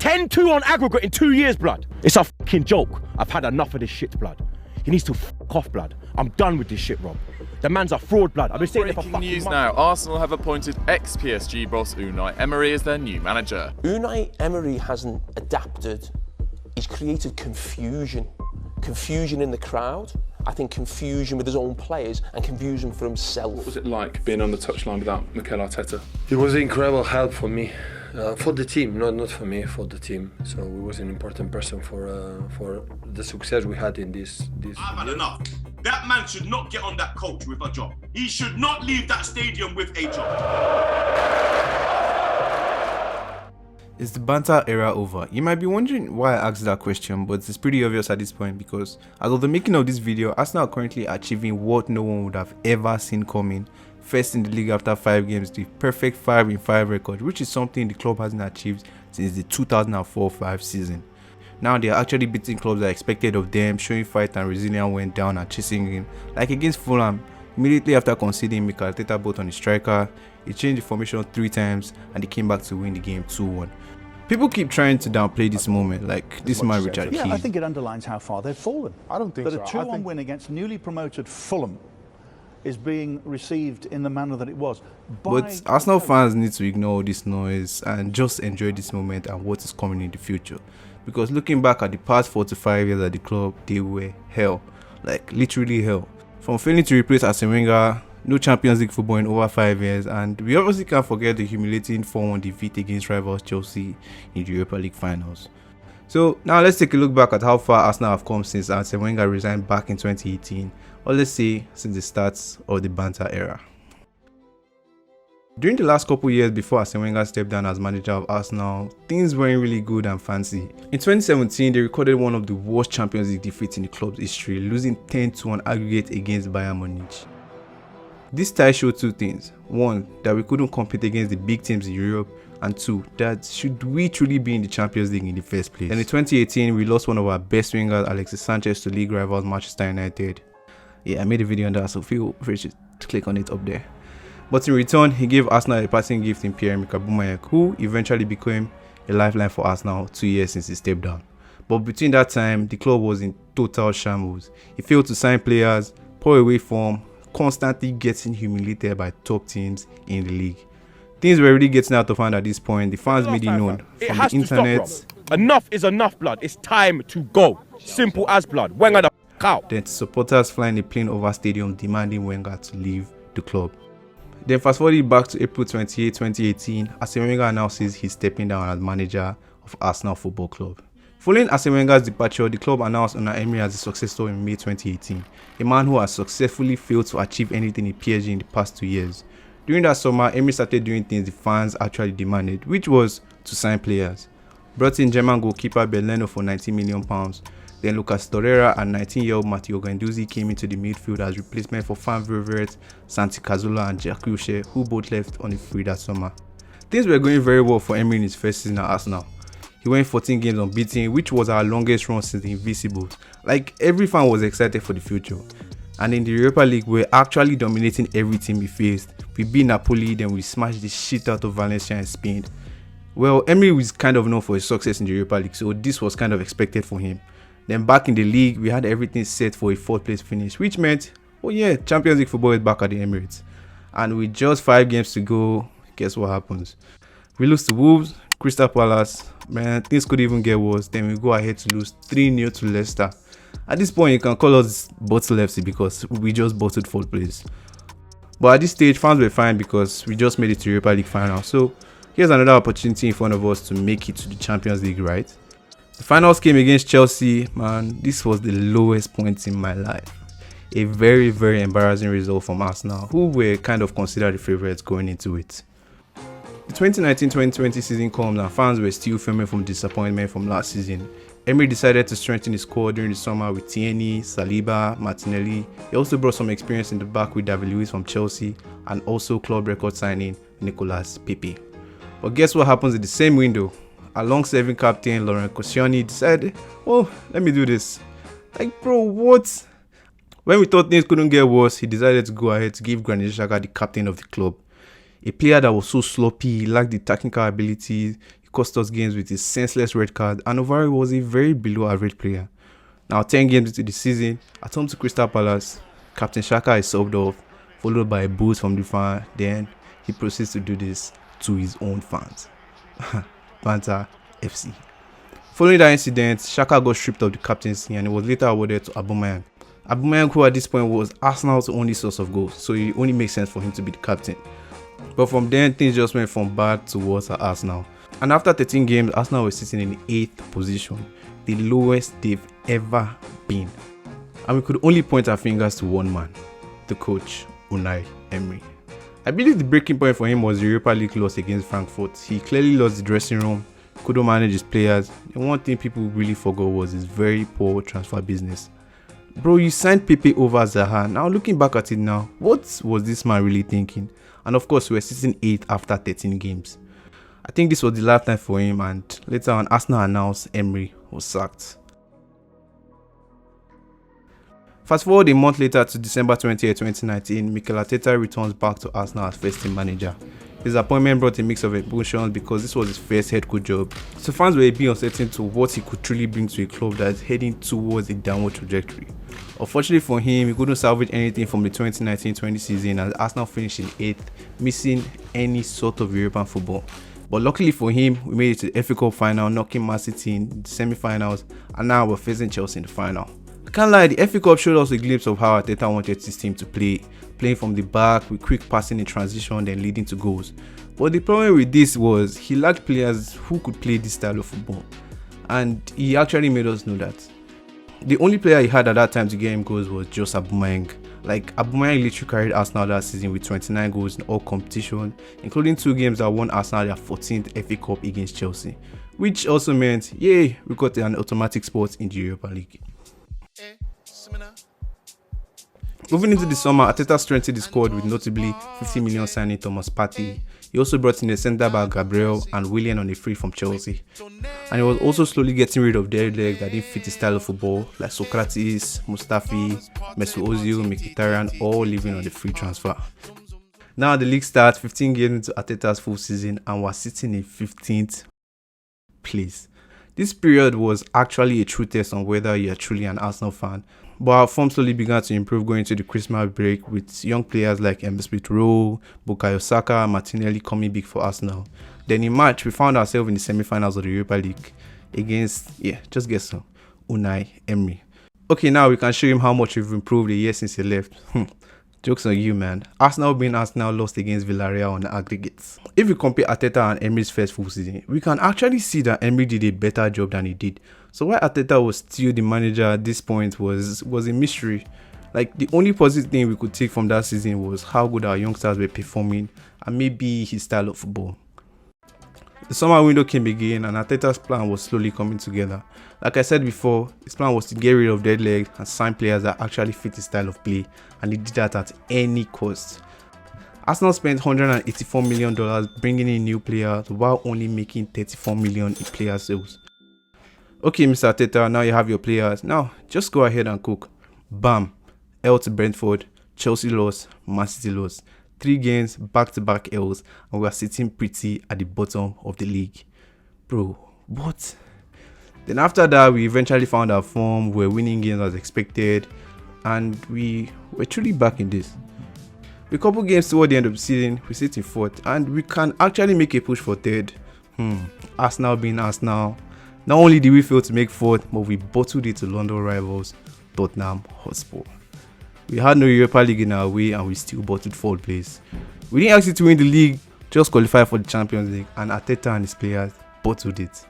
10-2 on aggregate in 2 years, blood. It's a fucking joke. I've had enough of this shit, blood. He needs to fuck off, blood. I'm done with this shit, Rob. The man's a fraud, blood. I've been saying it for Breaking fucking news months. now. Arsenal have appointed ex-PSG boss Unai Emery as their new manager. Unai Emery hasn't adapted. He's created confusion. Confusion in the crowd. I think confusion with his own players and confusion for himself. What was it like being on the touchline without Mikel Arteta? It was an incredible help for me, for the team, not for me, for the team. So he was an important person for the success we had in this. I've had enough. That man should not get on that coach with a job. He should not leave that stadium with a job. Is the Banter era over? You might be wondering why I asked that question, but it's pretty obvious at this point because as of the making of this video, Arsenal are currently achieving what no one would have ever seen coming. First in the league after 5 games, the perfect 5-in-5 record, which is something the club hasn't achieved since the 2004-05 season. Now they are actually beating clubs that expected of them, showing fight and resilience when down and chasing in. Like against Fulham, immediately after conceding Mikel Arteta both on the striker, he changed the formation 3 times and they came back to win the game 2-1. People keep trying to downplay this moment, like this man Richard Keys. Yeah, I think it underlines how far they've fallen. I don't think so. That a 2-1 win against newly promoted Fulham is being received in the manner that it was. But Arsenal fans need to ignore this noise and just enjoy this moment and what is coming in the future. Because looking back at the past 4 to 5 years at the club, they were hell. Like literally hell. From failing to replace Arsene Wenger, no Champions League football in over 5 years, and we obviously can't forget the humiliating 4-1 defeat against rivals Chelsea in the Europa League finals. So now let's take a look back at how far Arsenal have come since Arsene Wenger resigned back in 2018, or let's say since the start of the Banter era. During the last couple years before Arsene Wenger stepped down as manager of Arsenal, things weren't really good and fancy. In 2017, they recorded one of the worst Champions League defeats in the club's history, losing 10-2 on aggregate against Bayern Munich. This tie showed 2 things. 1, that we couldn't compete against the big teams in Europe, and 2, that should we truly be in the Champions League in the first place. And in 2018, we lost one of our best wingers, Alexis Sanchez, to league rivals Manchester United. Yeah, I made a video on that, so feel free to click on it up there. But in return, he gave Arsenal a passing gift in Pierre-Emerick Aubameyang, who eventually became a lifeline for Arsenal 2 years since he stepped down. But between that time, the club was in total shambles. He failed to sign players, poor away form, constantly getting humiliated by top teams in the league. Things were really getting out of hand at this point. The fans made it known from the internet. Stop, enough is enough, blood. It's time to go. Simple as, blood. Wenger the f*** out. Then supporters flying a plane over stadium demanding Wenger to leave the club. Then fast forward back to April 28, 2018, Arsene Wenger announces he's stepping down as manager of Arsenal Football Club. Following Arsene Wenger's departure, the club announced Unai Emery as the successor in May 2018, a man who has successfully failed to achieve anything in PSG in the past 2 years. During that summer, Emery started doing things the fans actually demanded, which was to sign players. Brought in German goalkeeper Belleno for £19 million. Then Lucas Torreira and 19-year-old Matteo Guendouzi came into the midfield as replacement for fan favorites Santi Cazorla and Jack Wilshere, who both left on a free that summer. Things were going very well for Emery in his first season at Arsenal. He went 14 games unbeaten, which was our longest run since the Invincibles. Like, every fan was excited for the future. And in the Europa League, we're actually dominating every team we faced. We beat Napoli, then we smashed the shit out of Valencia in Spain. Well, Emery was kind of known for his success in the Europa League, so this was kind of expected for him. Then back in the league, we had everything set for a 4th place finish, which meant, oh yeah, Champions League football is back at the Emirates. And with just 5 games to go, guess what happens? We lose to Wolves, Crystal Palace, man, things could even get worse. Then we go ahead to lose 3-0 to Leicester. At this point, you can call us Bottle FC because we just bottled 4th place. But at this stage, fans were fine because we just made it to Europa League final. So here's another opportunity in front of us to make it to the Champions League, right? The finals came against Chelsea. Man, this was the lowest point in my life. A very, very embarrassing result from Arsenal, who were kind of considered the favourites going into it. The 2019-2020 season comes and fans were still filming from disappointment from last season. Emery decided to strengthen his squad during the summer with Tierney, Saliba, Martinelli. He also brought some experience in the back with David Luiz from Chelsea and also club record signing Nicolas Pepe. But guess what happens in the same window? Long-serving captain Laurent Koscielny decided, oh, let me do this. Like, bro, what? When we thought things couldn't get worse, he decided to go ahead to give Granit Xhaka the captain of the club. A player that was so sloppy, he lacked the technical abilities, he He cost us games with his senseless red card, and overall was a very below average player. Now 10 games into the season, at home to Crystal Palace, Captain Xhaka is subbed off, followed by a boost from the fan. Then he proceeds to do this to his own fans. Banter FC. Following that incident, Xhaka got stripped of the captaincy and it was later awarded to Aubameyang. Aubameyang, who at this point was Arsenal's only source of goals, so it only makes sense for him to be the captain. But from then, things just went from bad to worse at Arsenal. And after 13 games, Arsenal were sitting in the 8th position, the lowest they've ever been. And we could only point our fingers to one man, the coach, Unai Emery. I believe the breaking point for him was the Europa League loss against Frankfurt. He clearly lost the dressing room, couldn't manage his players, and one thing people really forgot was his very poor transfer business. Bro, you signed Pepe over Zaha. Now looking back at it now, what was this man really thinking? And of course, we were sitting 8th after 13 games. I think this was the last time for him, and later on, Arsenal announced Emery was sacked. Fast forward a month later to December 20th, 2019, Mikel Arteta returns back to Arsenal as first team manager. His appointment brought a mix of emotions because this was his first head coach job. So fans were a bit uncertain to what he could truly bring to a club that is heading towards a downward trajectory. Unfortunately for him, he couldn't salvage anything from the 2019-20 season as Arsenal finished in 8th, missing any sort of European football. But luckily for him, we made it to the FA Cup final, knocking Man City in the semi-finals, and now we're facing Chelsea in the final. I can't lie, the FA Cup showed us a glimpse of how Arteta wanted his team to play, playing from the back with quick passing in transition then leading to goals. But the problem with this was he lacked players who could play this style of football, and he actually made us know that. The only player he had at that time to get him goals was just Aubameyang. Like, Aubameyang literally carried Arsenal that season with 29 goals in all competition, including 2 games that won Arsenal their 14th FA Cup against Chelsea, which also meant, yay, we got an automatic spot in the Europa League. Moving into the summer, Arteta strengthened the squad with notably 50 million signing Thomas Partey. He also brought in a centre back Gabriel and Willian on a free from Chelsea. And he was also slowly getting rid of dead legs that didn't fit his style of football, like Socrates, Mustafi, Mesut Ozil, Mkhitaryan, all leaving on the free transfer. Now the league starts 15 games into Arteta's full season and we're sitting in 15th place. This period was actually a true test on whether you are truly an Arsenal fan, but our form slowly began to improve going into the Christmas break with young players like Smith-Rowe, Bukayo Saka, Martinelli coming big for Arsenal. Then in March, we found ourselves in the semi-finals of the Europa League against, just guess so, Unai Emery. Okay, now we can show him how much we've improved a year since he left. Joke's on you, man. Arsenal being Arsenal lost against Villarreal on the aggregates. If we compare Arteta and Emery's first full season, we can actually see that Emery did a better job than he did. So why Arteta was still the manager at this point was a mystery. Like, the only positive thing we could take from that season was how good our youngsters were performing and maybe his style of football. The summer window came again and Arteta's plan was slowly coming together. Like I said before, his plan was to get rid of dead legs and sign players that actually fit his style of play, and he did that at any cost. Arsenal spent $184 million bringing in new players while only making $34 million in player sales. Okay, Mr. Arteta, now you have your players. Now, just go ahead and cook. Bam. L to Brentford, Chelsea lost, Man City lost. 3 games, back-to-back L's, and we are sitting pretty at the bottom of the league. Bro, what? Then after that, we eventually found our form, we were winning games as expected, and we were truly back in this. A couple games toward the end of the season, we sit in 4th, and we can actually make a push for 3rd. Arsenal being Arsenal. Not only did we fail to make 4th, but we bottled it to London rivals, Tottenham Hotspur. We had no Europa League in our way and we still bottled 4th place. We didn't actually win the league, just qualify for the Champions League, and Arteta and his players bottled it.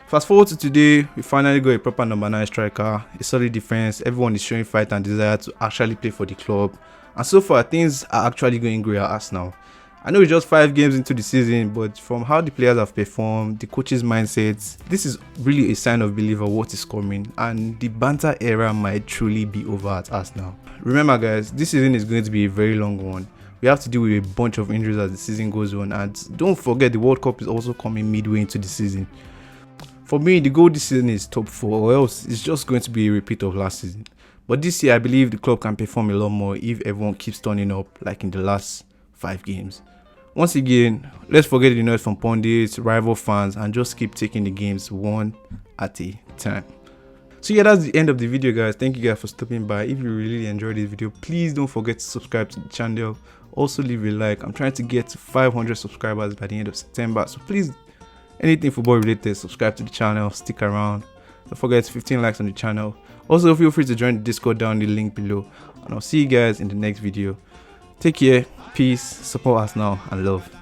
Fast forward to today, we finally got a proper number 9 striker, a solid defense, everyone is showing fight and desire to actually play for the club, and so far things are actually going great at Arsenal. I know it's just 5 games into the season, but from how the players have performed, the coach's mindsets, this is really a sign of belief of what is coming, and the Banter era might truly be over at Arsenal. Remember guys, this season is going to be a very long one. We have to deal with a bunch of injuries as the season goes on, and don't forget the World Cup is also coming midway into the season. For me, the goal this season is top 4, or else it's just going to be a repeat of last season. But this year I believe the club can perform a lot more if everyone keeps turning up like in the last 5 games. Once again, let's forget the noise from pundits, rival fans, and just keep taking the games one at a time. So yeah, that's the end of the video, guys. Thank you guys for stopping by. If you really enjoyed this video, please don't forget to subscribe to the channel. Also leave a like. I'm trying to get to 500 subscribers by the end of September, so please, anything football related, subscribe to the channel, stick around. Don't forget 15 likes on the channel. Also feel free to join the Discord down the link below, and I'll see you guys in the next video. Take care, peace, support us now, and love.